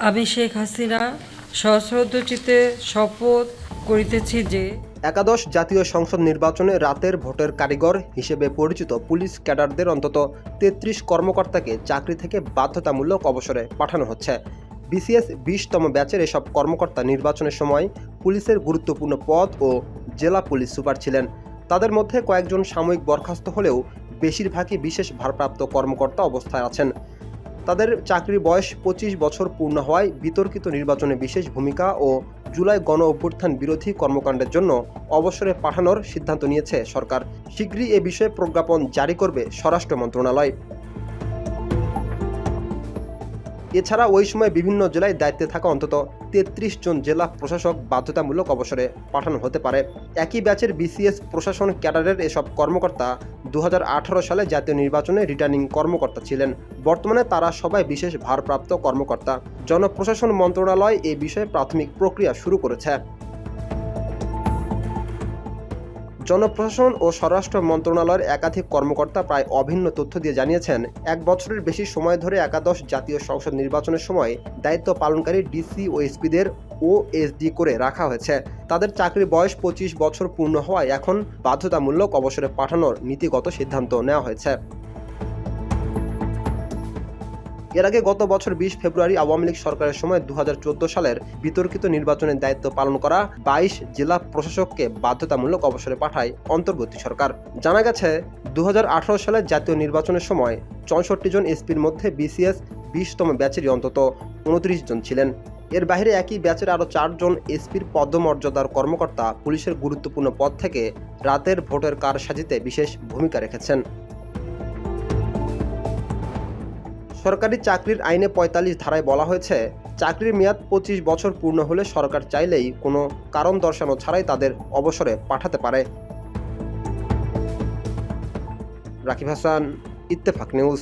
আমি শেখ হাসিনা সশ্রদ্ধচিত্তে শপথ করিতেছি যে একাদশ জাতীয় সংসদ নির্বাচনে রাতের ভোটের কারিগর হিসেবে পরিচিত পুলিশ ক্যাডারদের অন্তত ৩৩ কর্মকর্তাকে চাকরি থেকে বাধ্যতামূলক অবসরে পাঠানো হচ্ছে। বিসিএস ২০তম ব্যাচের এসব কর্মকর্তা নির্বাচনের সময় পুলিশের গুরুত্বপূর্ণ পদ ও জেলা পুলিশ সুপার ছিলেন। তাদের মধ্যে কয়েকজন সাময়িক বরখাস্ত হলেও বেশিরভাগই বিশেষ ভারপ্রাপ্ত কর্মকর্তা অবস্থায় আছেন। তাদের চাকরির বয়স ২৫ বছর পূর্ণ হওয়ায় বিতর্কিত নির্বাচনে বিশেষ ভূমিকা ও জুলাই গণ অভ্যুত্থান বিরোধী কর্মকাণ্ডের জন্য অবসরে পাঠানোর সিদ্ধান্ত নিয়েছে সরকার। শীঘ্রই এ বিষয়ে প্রজ্ঞাপন জারি করবে স্বরাষ্ট্র মন্ত্রণালয়। এছাড়া ওই সময় বিভিন্ন জেলায় দায়িত্বে থাকা অন্তত ৩৩ জন জেলা প্রশাসক বাধ্যতামূলক অবসরে পাঠানো হতে পারে। একই ব্যাচের বিসিএস প্রশাসন ক্যাডারের এসব কর্মকর্তা ২০১৮ সালে জাতীয় নির্বাচনে রিটার্নিং কর্মকর্তা ছিলেন। বর্তমানে তারা সবাই বিশেষ ভারপ্রাপ্ত কর্মকর্তা। জনপ্রশাসন মন্ত্রণালয় এ বিষয়ে প্রাথমিক প্রক্রিয়া শুরু করেছে। জনপ্রশাসন ও স্বরাষ্ট্র মন্ত্রণালয়ের একাধিক কর্মকর্তা প্রায় অভিন্ন তথ্য দিয়ে জানিয়েছেন, ১ বছরের বেশি সময় ধরে একাদশ জাতীয় সংসদ নির্বাচনের সময় দায়িত্ব পালনকারী ডিসি ও এসপিদের ওএসডি করে রাখা হয়েছে। তাদের চাকরির বয়স ২৫ বছর পূর্ণ হওয়ায় এখন বাধ্যতামূলক অবসরে পাঠানোর নীতিগত সিদ্ধান্ত নেওয়া হয়েছে। এর আগে গত বছর ২০ ফেব্রুয়ারি আওয়ামী লীগ সরকারের সময় ২০১৪ সালের বিতর্কিত নির্বাচনের দায়িত্ব পালন করা ২২ জেলা প্রশাসককে বাধ্যতামূলক অবসরে পাঠায় অন্তর্বর্তী সরকার। জানা গেছে, ২০১৮ সালের জাতীয় নির্বাচনের সময় ৬৪ জন এসপির মধ্যে বিসিএস ২০তম ব্যাচেরই অন্তত ২৯ জন ছিলেন। এর বাইরে একই ব্যাচের আরও ৪ জন এসপির পদমর্যাদার কর্মকর্তা পুলিশের গুরুত্বপূর্ণ পদ থেকে রাতের ভোটের কারসাজিতে বিশেষ ভূমিকা রেখেছেন। সরকারি চাকরির আইনে ৪৫ ধারায় বলা হয়েছে, চাকরির মেয়াদ ২৫ বছর পূর্ণ হলে সরকার চাইলেই কোনো কারণ দর্শানো ছাড়াই তাদের অবসরে পাঠাতে পারে। রাকিব হাসান, ইত্তেফাক নিউজ।